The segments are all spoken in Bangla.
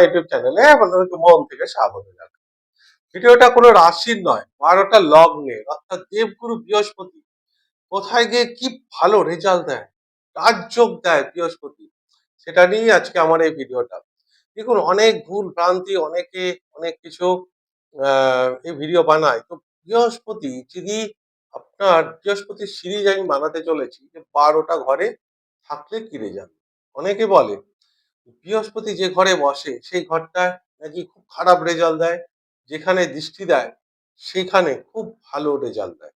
ইউটিউব চ্যানেলে আপনাদেরকে মন থেকে স্বাগত জানাই। ভিডিওটা কোনো রাশির নয়, 12টা লগ্নের অর্থাৎ দেবগুরু বৃহস্পতি কোথায় গিয়ে কি ভালো রেজাল্ট দেয়, রাজযোগ দেয় বৃহস্পতি, সেটা নিয়েই আজকে আমার এই ভিডিওটা। দেখুন, অনেক ভুল ভ্রান্তি, অনেকে অনেক কিছু এই ভিডিও বানায়। তো বৃহস্পতি যদি আপনার বৃহস্পতির সিরিজ আমি বানাতে চলেছি যে 12টা ঘরে থাকলে কি রেজাল্ট। অনেকে বলে বৃহস্পতি যে ঘরে বসে সেই ঘরটায় নাকি খুব খারাপ রেজাল্ট দেয়, যেখানে দৃষ্টি দেয় সেখানে খুব ভালো রেজাল্ট দেয়।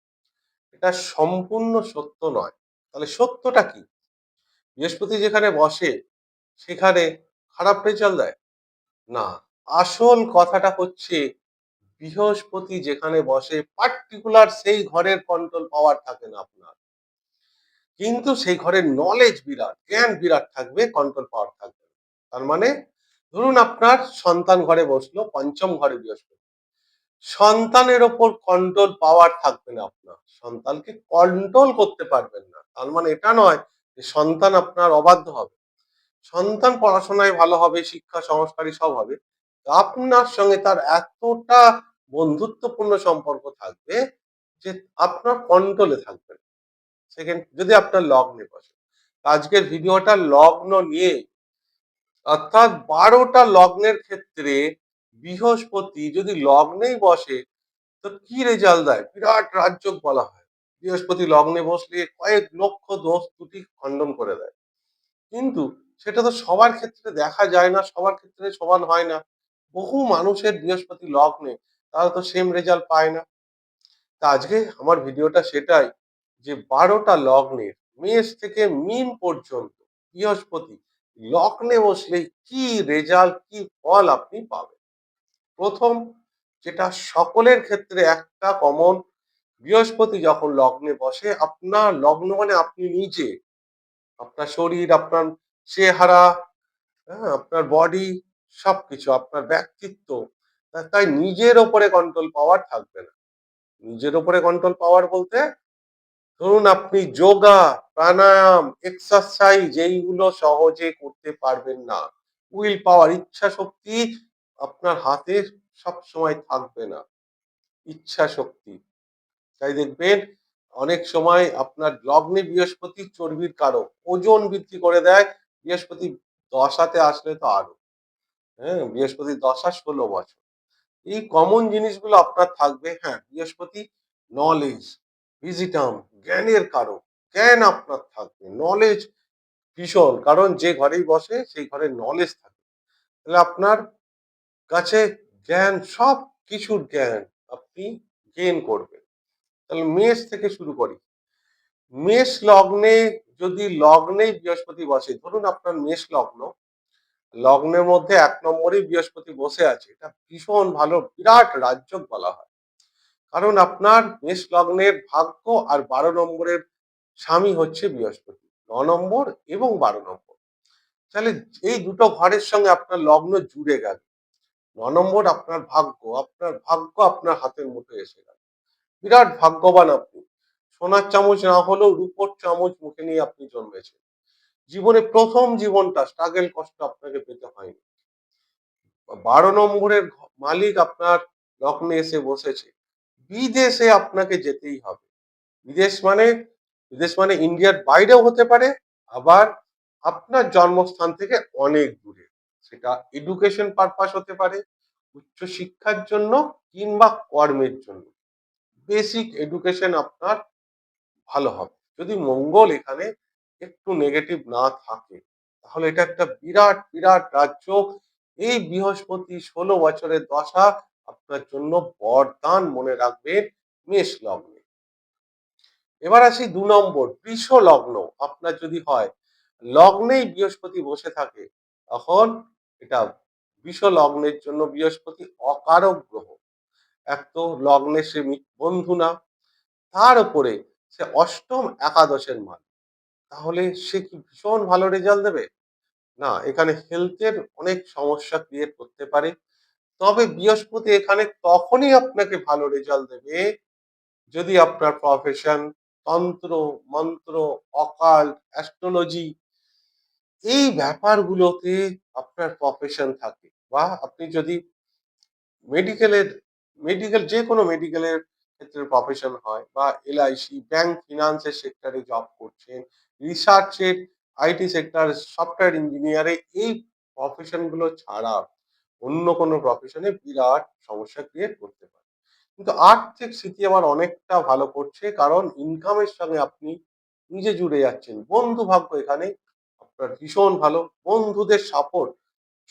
এটা সম্পূর্ণ সত্য নয়। তাহলে সত্যটা কি? বৃহস্পতি যেখানে বসে সেখানে খারাপ রেজাল্ট দেয় না। আসল কথাটা হচ্ছে বৃহস্পতি যেখানে বসে পার্টিকুলার সেই ঘরের কন্ট্রোল পাওয়ার থাকে না আপনার, কিন্তু সেই ঘরের নলেজ বিরাট, জ্ঞান বিরাট থাকবে, কন্ট্রোল পাওয়ার থাকবে না। তার মানে ধরুন আপনার সন্তান ঘরে বসলো, পঞ্চম ঘরে বৃহস্পতি, সন্তানের ওপর কন্ট্রোল পাওয়ার থাকবে না আপনার, সন্তানকে কন্ট্রোল করতে পারবেন না। তার মানে এটা নয় যে সন্তান আপনার অবাধ্য হবে, সন্তান পড়াশোনায় ভালো হবে, শিক্ষা সংস্কারী সব হবে, আপনার সঙ্গে তার এতটা বন্ধুত্বপূর্ণ সম্পর্ক থাকবে যে আপনার কন্ট্রোলে থাকবে না। সেকেন্ড, যদি আপনার লগ্নে বসে, আজকের ভিডিওটা লগ্ন নিয়ে, অর্থাৎ 12টা লগ্নের ক্ষেত্রে বৃহস্পতি যদি লগ্নেই বসে তো কি রেজাল্ট দেয়, বিরাট রাজযোগ বলা হয়। বৃহস্পতি লগ্নে বসলে কয়েক লক্ষ দোষ ত্রুটি খণ্ডন করে দেয়, কিন্তু সেটা তো সবার ক্ষেত্রে দেখা যায় না, সবার ক্ষেত্রে সমান হয় না। বহু মানুষের বৃহস্পতি লগ্নে, তারা তো সেম রেজাল্ট পায় না। তা আজকে আমার ভিডিওটা সেটাই, যে 12টা লগ্নের মেষ থেকে মীন পর্যন্ত বৃহস্পতি লগ্নে বসলে কি রেজাল্ট, কি ফল আপনি পাবেন। প্রথম, যেটা সকলের ক্ষেত্রে একটা কমন, বৃহস্পতি যখন লগ্নে বসে, আপনার লগ্ন মানে আপনি নিজে, আপনার শরীর, আপনার চেহারা, হ্যাঁ, আপনার বডি, সবকিছু, আপনার ব্যক্তিত্ব, তাই নিজের ওপরে কন্ট্রোল পাওয়ার থাকবে না। নিজের ওপরে কন্ট্রোল পাওয়ার বলতে, ধরুন আপনি যোগা, প্রাণায়াম, এক্সারসাইজ এইগুলো সহজে করতে পারবেন না। উইল পাওয়ার, ইচ্ছা শক্তি আপনার হাতে সব সময় থাকবে না, ইচ্ছা শক্তি। তাই দেখবেন অনেক সময় আপনার লগ্নে বৃহস্পতি চর্বির কারক, ওজন বৃদ্ধি করে দেয়। বৃহস্পতি দশাতে আসলে তো আরো, হ্যাঁ, বৃহস্পতির দশা 16 বছর। এই কমন জিনিসগুলো আপনার থাকবে। হ্যাঁ, বৃহস্পতি নলেজ, ভিজিটাম, জ্ঞানের কারক, জ্ঞান আপনার থাকবে, নলেজ ভীষণ, কারণ যে ঘরেই বসে সেই ঘরে নলেজ থাকে। তাহলে আপনার কাছে জ্ঞান, সব কিছুর জ্ঞান আপনি গেইন করবেন। তাহলে মেষ থেকে শুরু করি। মেষ লগ্নে যদি লগ্নেই বৃহস্পতি বসে, ধরুন আপনার মেষ লগ্ন, লগ্নের মধ্যে 1 নম্বরেই বৃহস্পতি বসে আছে, এটা ভীষণ ভালো, বিরাট রাজযোগ বলা হয়। কারণ আপনার মেষ লগ্নের ভাগ্য আর 12 নম্বরের স্বামী হচ্ছে বৃহস্পতি, 9 নম্বর এবং 12 নম্বর। তাহলে এই দুটো ঘরের সঙ্গে আপনার লগ্ন জুড়ে গেল। 9 নম্বর আপনার ভাগ্য, আপনার ভাগ্য আপনার হাতের মুঠোয় এসে গেল, বিরাট ভাগ্যবান আপনি। সোনার চামচ না হলেও রূপোর চামচ মুখে নিয়ে আপনি জন্মেছেন। জীবনে প্রথম জীবনটা স্ট্রাগল, কষ্ট আপনাকে পেতে হয়নি। 12 নম্বরের মালিক আপনার লগ্নে এসে বসেছে, বিদেশে আপনাকে যেতেই হবে। বিদেশ মানে, বিদেশ মানে ইন্ডিয়ার বাইরেও হতে পারে, আবার আপনার জন্মস্থান থেকে অনেক দূরে। সেটা এডুকেশন পারপাস হতে পারে, উচ্চ শিক্ষার জন্য কিংবা কর্মের জন্য। বেসিক এডুকেশন আপনার ভালো হবে যদি মঙ্গল এখানে একটু নেগেটিভ না থাকে। তাহলে এটা একটা বিরাট বিরাট রাজ্য। এই বৃহস্পতি 16 বছরের দশা আপনার জন্য বরদান, মনে রাখবেন, মেষ লগ্নে। এবার আসি 2 নম্বর, বৃষ লগ্ন আপনার যদি হয়, লগ্নেই বৃহস্পতি বসে থাকে, তখন এটা বৃষ লগ্নের জন্য বৃহস্পতি অকারক গ্রহ। এক তো লগ্নে সে বন্ধু না, তার উপরে সে অষ্টম একাদশের মান, তাহলে সে কি ভীষণ ভালো রেজাল্ট দেবে? না, এখানে হেলথের অনেক সমস্যা ক্রিয়েট করতে পারে। তবে বৃহস্পতি এখানে তখনই আপনাকে ভালো রেজাল্ট দেবে যদি আপনার প্রফেশন, তন্ত্র মন্ত্র, অকাল্ট, অ্যাস্ট্রোলজি, এই ব্যাপারগুলোতে আপনার প্রফেশন থাকে, বা আপনি যদি মেডিকেলের যে কোনো মেডিকেলের ক্ষেত্রে প্রফেশন হয় বা এলআইসি, ব্যাংক, ফিনান্সের সেক্টরে জব করছেন, রিসার্চের, আইটি সেক্টর, সফটওয়্যার ইঞ্জিনিয়ারে, এই প্রফেশন গুলো ছাড়া অন্য কোনো প্রফেশনে বিরাট সমস্যা ক্রিয়েট করতে পারে। কিন্তু আর্থিক স্থিতি আমার অনেকটা ভালো করছে, কারণ ইনকামের সঙ্গে আপনি নিজে জুড়ে যাচ্ছেন। বন্ধু ভাগ্য এখানে আপনার ভীষণ ভালো। বন্ধুদের সাপোর্ট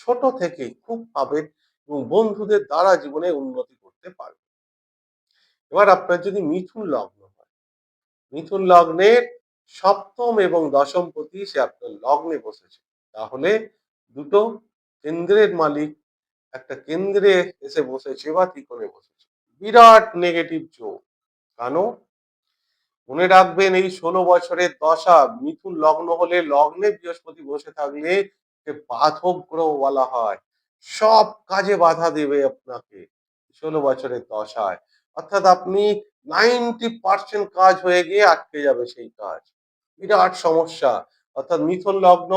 ছোট থেকেই খুব পাবেন এবং বন্ধুদের দ্বারা জীবনে উন্নতি করতে পারবেন। এবার আপনার যদি মিথুন লগ্ন হয়, মিথুন লগ্নের সপ্তম এবং দশম পতি সে আপনার লগ্নে বসেছে, তাহলে দুটো কেন্দ্রের মালিক একটা কেন্দ্রে এসে বসেছে বা ত্রিকোণে বসেছে, বিরাট নেগেটিভ যোগ। কেন? মনে রাখবেন, এই 16 বছরের দশা, মিথুন লগ্ন হলে, লগ্নে বৃহস্পতি বসে থাকলে যে বাধক গ্রহ বলা হয়, সব কাজে বাধা দেবে আপনাকে 16 বছরের দশায়। অর্থাৎ আপনি 90% কাজ হয়ে গিয়ে আটকে যাবে সেই কাজ, বিরাট সমস্যা। অর্থাৎ মিথুন লগ্ন,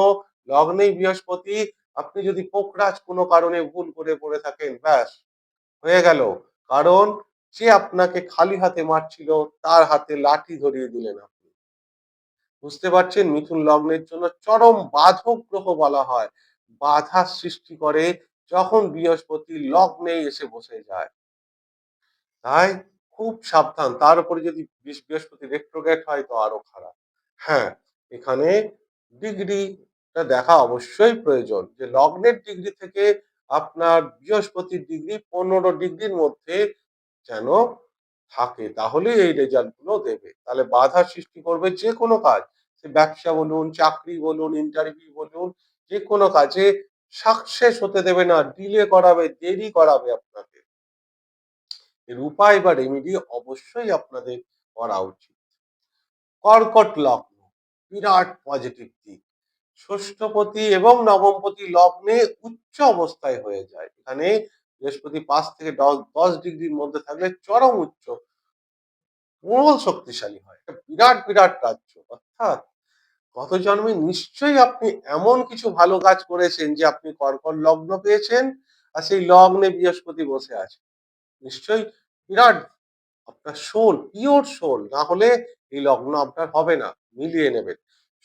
লগ্নেই বৃহস্পতি, আপনি যদি পোকরাজ কোনো কারণে ভুল করে পড়ে থাকেন, ব্যাস হয়ে গেল। কারণ যে আপনাকে খালি হাতে মারছিল, তার হাতে লাঠি ধরিয়ে দিলেন আপনি। বুঝতে পারছেন? মিথুন লগ্নের জন্য চরম বাধক গ্রহ বলা হয়। বাধা সৃষ্টি করে যখন বৃহস্পতি লগ্নে এসে বসে যায়। তাই খুব সাবধান। তার উপরে যদি বৃহস্পতি রেট্রোগ্রেড হয় তো আরো খারাপ। হ্যাঁ, এখানে ডিগ্রিটা দেখা অবশ্যই প্রয়োজন, যে লগ্নের ডিগ্রি থেকে আপনার বৃহস্পতির ডিগ্রি 15 ডিগ্রির মধ্যে যেন থাকে, তাহলেই এই রেজাল্ট গুলো দেবে। তাহলে বাধা সৃষ্টি করবে যে কোনো কাজ, সে ব্যবসা বলুন, চাকরি বলুন, ইন্টারভিউ বলুন, যে কোনো কাজে সাকসেস হতে দেবে না, ডিলে করাবে, দেরি করাবে আপনাকে। এর উপায় বা রেমেডি অবশ্যই আপনাদের করা উচিত। কর্কট লগ্ন, বিরাট পজিটিভ দিক। ষষ্ঠপতি এবং নবমপতি লগ্নে উচ্চ অবস্থায় হয়ে যায়। এখানে বৃহস্পতি 5 থেকে 10 ডিগ্রির মধ্যে থাকলে চরম উচ্চ, প্রবল শক্তিশালী হয়। এটা বিরাট বিরাট রাজ্য। অর্থাৎ গত জন্মে নিশ্চয়ই আপনি এমন কিছু ভালো কাজ করেছেন যে আপনি কর্কট লগ্ন পেয়েছেন, আর সেই লগ্নে বৃহস্পতি বসে আছে। নিশ্চয়ই বিরাট, আপনার সোল, পিওর সোল, না হলে এই লগ্ন আপনার হবে না। মিলিয়ে নেবেন।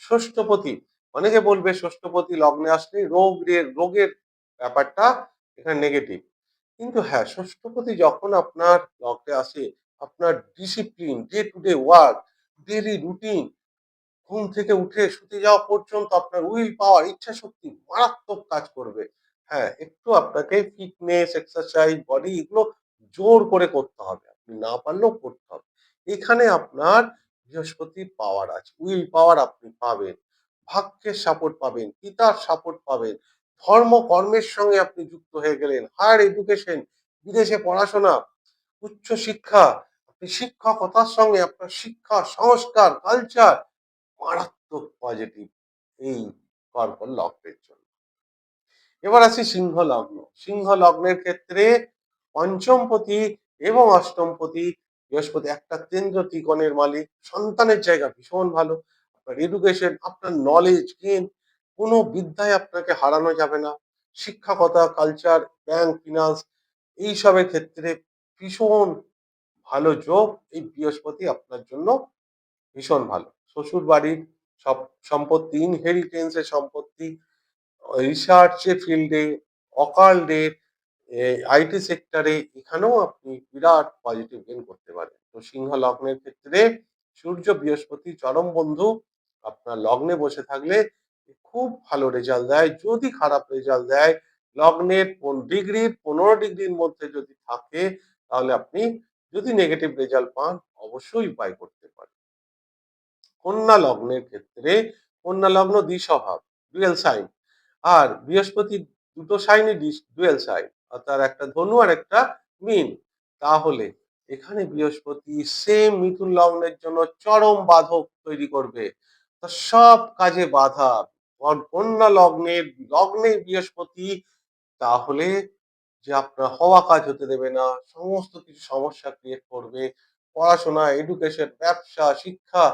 ষষ্ঠপতি, অনেকে বলবে ষষ্ঠপতি লগ্নে আসলে রোগের ব্যাপারটা এখানে নেগেটিভ। কিন্তু হ্যাঁ, ষষ্ঠপতি যখন আপনার লগ্নে আসে, আপনার discipline, day to day work, daily routine, ঘুম থেকে উঠে শুতে যাওয়া পর্যন্ত আপনার উইল পাওয়ার, ইচ্ছা শক্তি মারাত্মক কাজ করবে। হ্যাঁ, একটু আপনাকে ফিটনেস, এক্সারসাইজ, বডি এগুলো জোর করে করতে হবে, আপনি না পারলেও করতে হবে। এখানে আপনার বৃহস্পতির পাওয়ার আছে, উইল পাওয়ার আপনি পাবেন, ভাগ্যের সাপোর্ট পাবেন, পিতার সাপোর্ট পাবেন, ধর্ম কর্মের সঙ্গে আপনি যুক্ত হয়ে গেলেন, হায়ার এডুকেশন, বিদেশে পড়াশোনা, উচ্চ শিক্ষা, আপনি শিক্ষকতার সঙ্গে আপনার শিক্ষা, সংস্কার, কালচার মারাত্মক পজিটিভ এই কর্কট লগ্নের জন্য। এবার আসি সিংহ লগ্ন। সিংহ লগ্নের ক্ষেত্রে পঞ্চমপতি এবং অষ্টমপতি বৃহস্পতি একটা কেন্দ্র ত্রিকোণের মালিক, সন্তানের জায়গা ভীষণ ভালো। আপনার এডুকেশন, আপনার নলেজ গেইন, কোনো বিদ্যায় আপনাকে হারানো যাবে না। শিক্ষকতা, কালচার, ব্যাংক, ফিনান্স এইসবের ক্ষেত্রে ভীষণ ভালো যোগ। এই বৃহস্পতি আপনার জন্য ভীষণ ভালো। শ্বশুর বাড়ির সব সম্পত্তি, ইনহেরিটেন্স এর সম্পত্তি, রিসার্চের ফিল্ডে, অকাল্টে, আইটি সেক্টরে, এখানেও আপনি বিরাট পজিটিভ গেইন করতে পারেন। তো সিংহ লগ্নের ক্ষেত্রে সূর্য বৃহস্পতি চরম বন্ধু, আপনার লগ্নে বসে থাকলে খুব ভালো রেজাল্ট দেয়। যদি খারাপ রেজাল্ট দেয়, লগ্নের ডিগ্রির 15 ডিগ্রির মধ্যে যদি থাকে, তাহলে আপনি যদি নেগেটিভ রেজাল্ট পান, অবশ্যই উপায় করতে পারেন। কন্যা লগ্নের ক্ষেত্রে, কন্যা লগ্ন দ্বিস্বভাব, ডুয়েল সাইন, আর বৃহস্পতি দুটো সাইনই ডুয়েল সাইন, অর্থাৎ একটা ধনু আর একটা মীন। তাহলে এখানে বৃহস্পতি সেম মিথুন লগ্নের জন্য চরম বাধক তৈরি করবে। তো সব কাজে বাধা। কন্যা লগ্নের লগ্নে বৃহস্পতি, তাহলে যে আপনার হওয়া কাজ হতে দেবে না, সমস্ত কিছু সমস্যা ক্রিয়েট করবে, পড়াশোনা, এডুকেশন, ব্যবসা, শিক্ষা।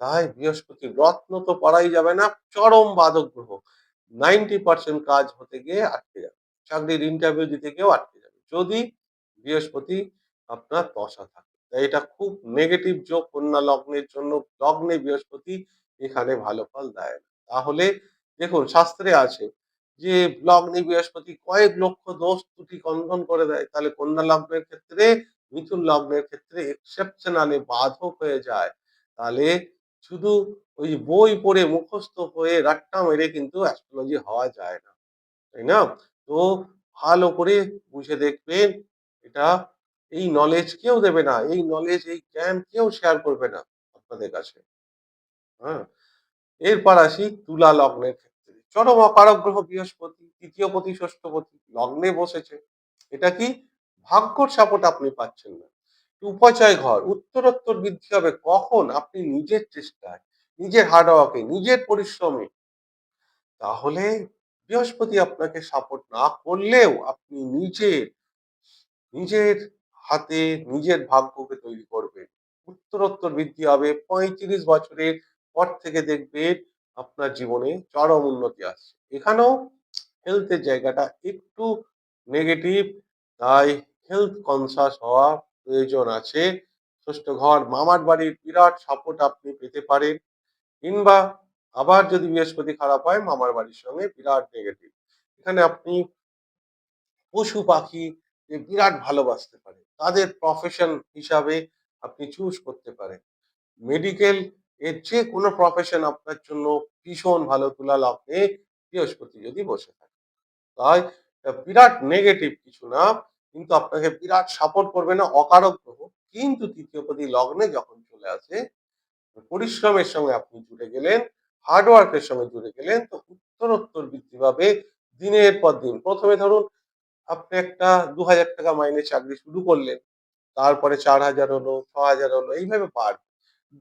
তাই বৃহস্পতির রত্ন তো পড়াই যাবে না, চরম বাধক গ্রহ। 90% কাজ হতে গিয়ে আটকে যাবে। চাকরির ইন্টারভিউ দিতে গিয়েও আটকে যাবে যদি বৃহস্পতি আপনার দশা থাকে। তাই এটা খুব নেগেটিভ যোগ কন্যা লগ্নের জন্য। লগ্নে বৃহস্পতি এখানে ভালো ফল দেয় না। তাহলে দেখুন শাস্ত্রে আছে যে লগ্নে বৃহস্পতি কয়েক লক্ষ দোষ ত্রুটি খণ্ডন করে দেয়। তাহলে কন্যা লগ্নের ক্ষেত্রে, মিথুন লগ্নের ক্ষেত্রে এক্সেপশনালি বাধক হয়ে যায়। তাহলে শুধু ওই বই পড়ে মুখস্থ হয়ে রাট্টা মেরে কিন্তু অ্যাস্ট্রোলজি হওয়া যায় না, তাই না? তো ভালো করে বুঝে দেখবেন। এটা এই নলেজ কেউ দেবে না, এই নলেজ এই জ্ঞান কেউ শেয়ার করবে না আপনাদের কাছে। হ্যাঁ, এরপর আসি তুলা লগ্নের ক্ষেত্রে। চরম অকারক গ্রহ বৃহস্পতি, তৃতীয় পতি ষষ্ঠপতি লগ্নে বসেছে। এটা কি ভাগ্যর সাপোর্ট আপনি পাচ্ছেন না। উপচয় ঘর উত্তরোত্তর বৃদ্ধি হবে কখন? আপনি নিজের চেষ্টায়, নিজের হার্ডওয়ার্কে, নিজের পরিশ্রমে। তাহলে বৃহস্পতি আপনাকে সাপোর্ট না করলেও আপনি নিজের হাতে নিজের ভাগ্যকে তৈরি করবেন। উত্তরোত্তর বৃদ্ধি হবে। ৩৫ বছরের পর থেকে দেখবেন আপনার জীবনে চরম উন্নতি আসছে। এখানেও হেলথের জায়গাটা একটু নেগেটিভ। তাই হেলথ কনসাস হওয়া প্রয়োজন আছে। ষষ্ঠ ঘর মামার বাড়ির বিরাট সাপোর্ট আপনি পেতে পারেন, কিংবা আবার যদি বৃহস্পতি খারাপ হয় মামার বাড়ির সঙ্গে বিরাট নেগেটিভ। এখানে আপনি পশু পাখি বিরাট ভালোবাসতে পারেন, তাদের প্রফেশন হিসাবে আপনি চুজ করতে পারেন। মেডিকেল এর যে কোনো প্রফেশন আপনার জন্য ভীষণ ভালো। তুলা লগ্নে বৃহস্পতি যদি বসে থাকে, তাই বিরাট নেগেটিভ কিছু না, কিন্তু আপনাকে বিরাট সাপোর্ট করবে না, অকারক গ্রহ। কিন্তু তৃতীয় পতি লগ্নে যখন চলে আসে, পরিশ্রমের সঙ্গে আপনি জুড়ে গেলেন, হার্ডওয়ার্কের সঙ্গে জুড়ে গেলেন, তো উত্তরোত্তর বৃদ্ধি পাবে দিনের পর দিন। প্রথমে ধরুন আপনি একটা ২,০০০ টাকা মাইনে চাকরি শুরু করলেন, তারপরে ৪,০০০ হলো, ৬,০০০ হলো, এইভাবে বাড়বে।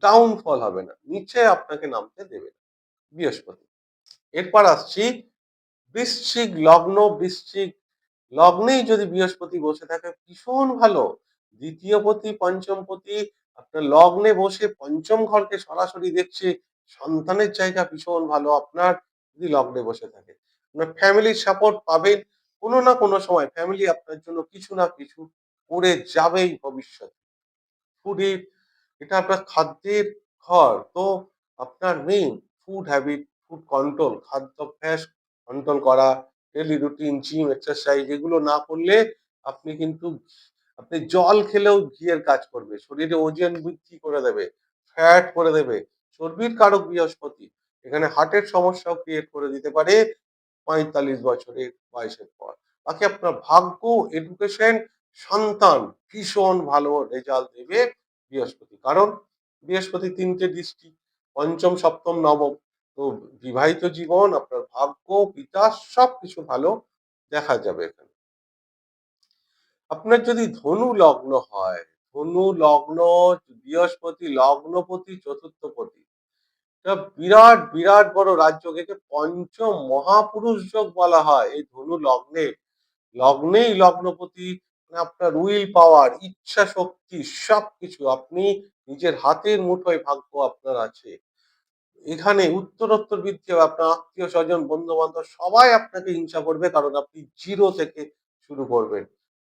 ডাউনফল হবে না, নিচে আপনাকে নামতে দেবে না বৃহস্পতি। এরপর আসছি বৃশ্চিক লগ্ন। বৃশ্চিক লগ্নেই যদি বৃহস্পতি বসে থাকে ভীষণ ভালো। দ্বিতীয় পতি পঞ্চম পতি আপনার লগ্নে বসে পঞ্চম ঘরকে সরাসরি দেখছে। সন্তানের জায়গা ভীষণ ভালো আপনার যদি লগ্নে বসে থাকে। আপনার ফ্যামিলির সাপোর্ট পাবেন। কোনো না কোনো সময় ফ্যামিলি আপনার জন্য কিছু না কিছু করে যাবেই ভবিষ্যতে। ফুডের, এটা আপনার খাদ্যের ঘর। তো আপনার main food habit, food control, খাদ্যাভ্যাস কন্ট্রোল করা, ডেইলি রুটিন, জিম, এক্সারসাইজ এগুলো না করলে আপনি কিন্তু, আপনি জল খেলেও ঘিয়ের কাজ করবে। শরীরে ওজন বৃদ্ধি করে দেবে, ফ্যাট করে দেবে। চর্বির কারক বৃহস্পতি। এখানে হার্টের সমস্যাও ক্রিয়েট করে দিতে পারে ৪৫ বছরের বয়সের পর। বাকি আপনার ভাগ্য, এডুকেশন, সন্তান ভীষণ ভালো রেজাল্ট দেবে বৃহস্পতি। কারণ বৃহস্পতি ৩টে দৃষ্টি, পঞ্চম, সপ্তম, নবম। তো বিবাহিত জীবন, আপনার ভাগ্য, বিকাশ সবকিছু ভালো দেখা যাবে এখানে। আপনার যদি ধনু লগ্ন হয়, ধনু লগ্ন, বৃহস্পতি লগ্নপতি, চতুর্থপতি, এটা বিরাট বিরাট বড় রাজযোগ। একে পঞ্চম মহাপুরুষ যোগ বলা হয়। এই ধনু লগ্নে, লগ্নেই লগ্নপতি, মানে আপনার উইল পাওয়ার, ইচ্ছা শক্তি সবকিছু আপনি নিজের হাতের মুঠোয় ভাগ্য আপনার আছে। এখানে উত্তরোত্তর বৃদ্ধি হবে। আপনার আত্মীয় স্বজন বন্ধু বান্ধব সবাই আপনাকে হিংসা করবে, কারণ আপনি জিরো থেকে শুরু করবেন।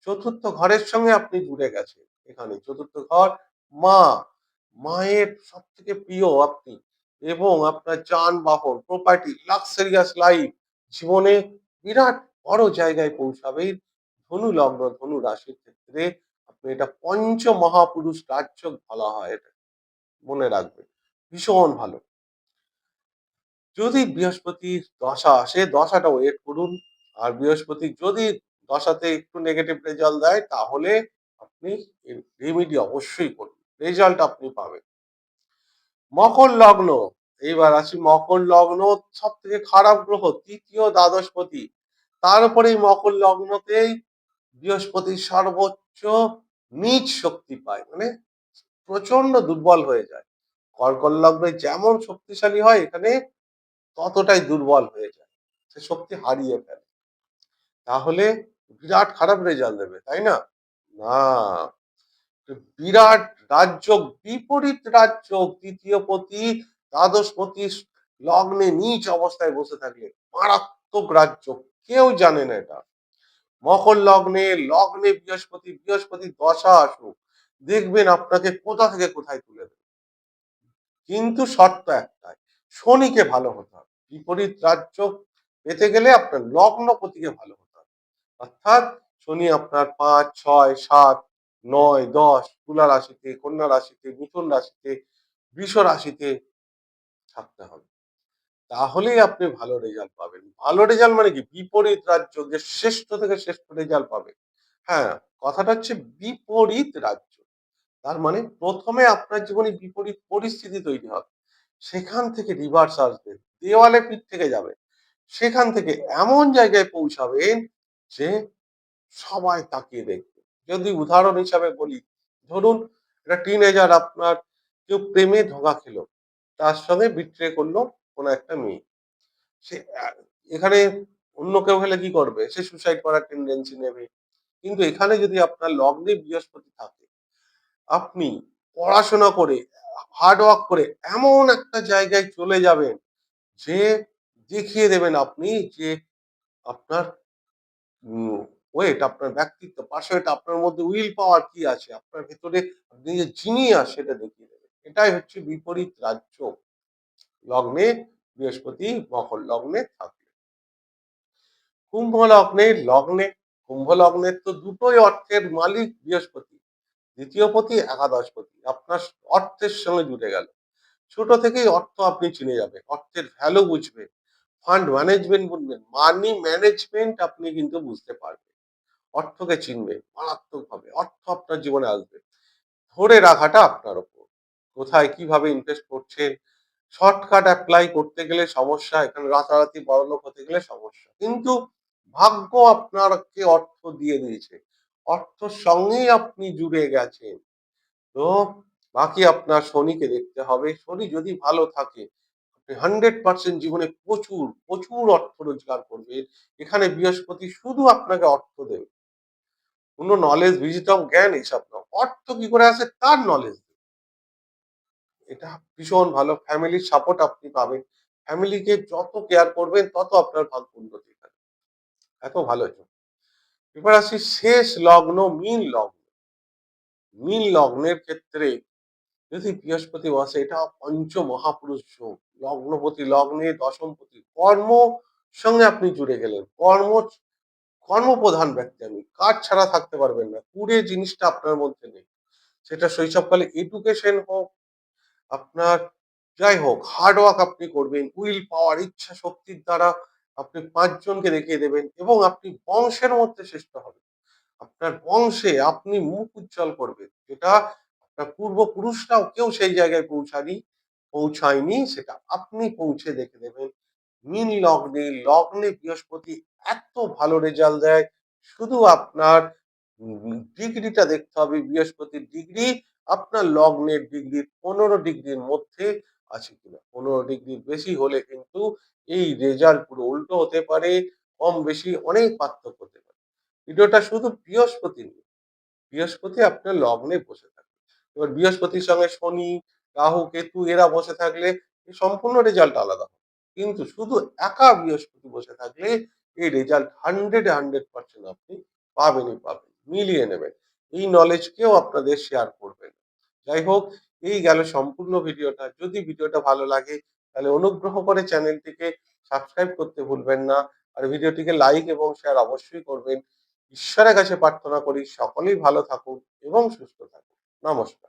চতুর্থ ঘরের সঙ্গে আপনি জুড়ে গেছেন। এখানে চতুর্থ ঘর মা, মায়ের সব থেকে প্রিয় আপনি, এবং আপনার যানবাহন, প্রপার্টি, লাক্সারিয়াস লাইফ, জীবনে বিরাট বড় জায়গায় পৌঁছাবে। ধনু লগ্ন, ধনু রাশির ক্ষেত্রে আপনি, এটা পঞ্চ মহাপুরুষ রাজযোগ বলা হয়। এটা মনে রাখবেন, ভীষণ ভালো। যদি বৃহস্পতির দশা আসে, দশাটা ওয়েট করুন। আর বৃহস্পতি যদি দশাতে একটু নেগেটিভ রেজাল্ট দেয়, তাহলে আপনি রেমেডি অবশ্যই করুন, রেজাল্ট আপনি পাবেন। মকর লগ্ন, এইবার আসি মকর লগ্ন। সব থেকে খারাপ গ্রহ তৃতীয় দ্বাদশপতি, তার উপরে মকর লগ্নতেই বৃহস্পতি সর্বোচ্চ নীচ শক্তি পায়, মানে প্রচন্ড দুর্বল হয়ে যায়। কর্কট লগ্নে যেমন শক্তিশালী হয়, এখানে ততটাই দুর্বল হয়ে যায়, সে শক্তি হারিয়ে ফেলে। তাহলে বিরাট খারাপ রেজাল্ট দেবে, তাই না? না, বিরাট রাজযোগ, বিপরীত রাজযোগ। তৃতীয় পতি দ্বাদশ পতি লগ্নে নিচ অবস্থায় বসে থাকলে মারাত্মক রাজযোগ, কেউ জানে না এটা। মকর লগ্নে, লগ্নে বৃহস্পতি, বৃহস্পতি দশা আসুক, দেখবেন আপনাকে কোথা থেকে কোথায় তুলে দেবে। কিন্তু শর্ত একটাই, শনিকে ভালো হতে হবে। বিপরীত রাজ্য পেতে গেলে আপনার লগ্নপতিকে ভালো হতে হবে। অর্থাৎ শনি আপনার ৫, ৬, ৭, ৯, ১০ তুলা রাশিতে, কন্যা রাশিতে, মিথুন রাশিতে, বৃষ রাশিতে থাকতে হবে। তাহলেই আপনি ভালো রেজাল্ট পাবেন। ভালো রেজাল্ট মানে কি? বিপরীত রাজ্য যে শ্রেষ্ঠ থেকে শ্রেষ্ঠ রেজাল্ট পাবে। হ্যাঁ, কথাটা হচ্ছে বিপরীত রাজ্য। তার মানে ১ম এ আপনার জীবনে বিপরীত পরিস্থিতি তৈরি হবে। সেখান থেকে রিভার্স আসবে। দেওয়ালে পিঠ থেকে যাবে। সেখান থেকে এমন জায়গায় পৌঁছাবেন যে সবাই তাকিয়ে দেখবে। যদি উদাহরণ হিসাবে বলি, ধরুন একটা টিনেজার আপনার কেউ প্রেমে ধোঁকা খেলো। তার সঙ্গে বিট্রে করলো কোনো একটা মেয়ে। সে এখানে অন্য কেউ হলে কি করবে? সে সুসাইড করার টেনডেন্সি নেবে। কিন্তু এখানে যদি আপনার লগ্নে বৃহস্পতি থাকে, আপনি পড়াশোনা করে, হার্ড ওয়ার্ক করে এমন একটা জায়গায় চলে যাবেন যে দেখিয়ে দেবেন আপনি যে আপনার উম ওয়েট, আপনার ব্যক্তিত্ব, পার্সোনালিটি, আপনার মধ্যে উইল পাওয়ার কি আছে, আপনার ভেতরে আপনি যে জিনিয়াস সেটা দেখিয়ে দেবেন। এটাই হচ্ছে বিপরীত রাজ্য লগ্নে বৃহস্পতি মকর লগ্নে থাকলে। কুম্ভ লগ্নে কুম্ভ লগ্নের তো দুটোই অর্থের মালিক বৃহস্পতি। দ্বিতীয় পতি, একাদশ পতি। আপনার অর্থের সঙ্গে জুড়ে গেল। ছোট থেকেই অর্থ আপনি চিনে যাবেন। অর্থের ভ্যালু বুঝবেন। ফান্ড ম্যানেজমেন্ট বুঝবেন। মানি ম্যানেজমেন্ট আপনি কিন্তু বুঝতে পারবেন। অর্থকে চিনবেন মারাত্মকভাবে। অর্থ আপনার জীবনে আসবে। ধরে রাখাটা আপনার উপর। কোথায় কিভাবে ইনভেস্ট করছেন, শর্টকাট এপ্লাই করতে গেলে সমস্যা, এখানে রাতারাতি বড়লোক হতে গেলে সমস্যা। কিন্তু ভাগ্য আপনাকে অর্থ দিয়ে দিয়েছে। অর্থের সঙ্গেই আপনি জুড়ে গেছেন। তো বাকি আপনার শনিকে দেখতে হবে। শনি যদি ভালো থাকে, আপনি 100% জীবনে প্রচুর, প্রচুর অর্থ রোজগার করবেন। এখানে বৃহস্পতি শুধু আপনাকে অর্থ দেবে। কোন নলেজ, উইজডম, জ্ঞান এসব নয়। অর্থ কি করে আসে তার নলেজ। এটা ভীষণ ভালো। ফ্যামিলির সাপোর্ট আপনি পাবেন। ফ্যামিলিকে যত কেয়ার করবেন তত আপনার ভাগ্য উন্নতি হবে। এত ভালো যোগ। এবার আসি শেষ লগ্ন মীন লগ্ন। মীন লগ্নের ক্ষেত্রে যদি বৃহস্পতি বসে, এটা পঞ্চ মহাপুরুষ যোগ। লগ্নপতি লগ্নে, দশমপতি কর্ম সঙ্গে আপনি জুড়ে গেলেন। কর্মপ্রধান ব্যক্তি আমি। কাজ ছাড়া থাকতে পারবেন না। কুড়ে জিনিসটা আপনার মধ্যে নেই। সেটা শৈশবকালে এডুকেশন হোক, আপনার যাই হোক হার্ড ওয়ার্ক আপনি করবেন, উইল পাওয়ার, ইচ্ছা শক্তির দ্বারা আপনি ৫ জনকে দেখিয়ে দেবেন এবং আপনি বংশের মধ্যে শ্রেষ্ঠ হবেন। আপনার বংশে আপনি মুখ উজ্জ্বল করবেন। যেটা আপনার পূর্বপুরুষরাও কেউ সেই জায়গায় পৌঁছায়নি, সেটা আপনি পৌঁছে দেখে দেবেন। মীন লগ্নে, লগ্নে বৃহস্পতি এত ভালো রেজাল্ট দেয়। শুধু আপনার ডিগ্রিটা দেখতে হবে। বৃহস্পতির ডিগ্রি আপনার লগ্নের ডিগ্রি ১৫ ডিগ্রির মধ্যে আছে কিনা। ১৫ ডিগ্রির বেশি হলে কিন্তু এই রেজাল্ট পুরো উল্টো হতে পারে। কম বেশি অনেক পার্থক্য হতে পারে। ভিডিওটা শুধু বৃহস্পতি নিয়ে। বৃহস্পতি আপনার লগ্নে বসে থাকে। এবার বৃহস্পতির সঙ্গে শনি, রাহু, কেতু এরা বসে থাকলে সম্পূর্ণ রেজাল্ট আলাদা হবে। কিন্তু শুধু একা বৃহস্পতি বসে থাকলে এই রেজাল্ট 100 এ 100% আপনি পাবেনই পাবেন। মিলিয়ে নেবেন। এই নলেজ কেউ আপনাদের শেয়ার করবে না। যাই হোক, এই গেল সম্পূর্ণ ভিডিওটা। যদি ভিডিওটা ভালো লাগে তাহলে অনুগ্রহ করে চ্যানেলটিকে সাবস্ক্রাইব করতে ভুলবেন না। আর ভিডিওটিকে লাইক এবং শেয়ার অবশ্যই করবেন। ঈশ্বরের কাছে প্রার্থনা করি সকলেই ভালো থাকুন এবং সুস্থ থাকুন। নমস্কার।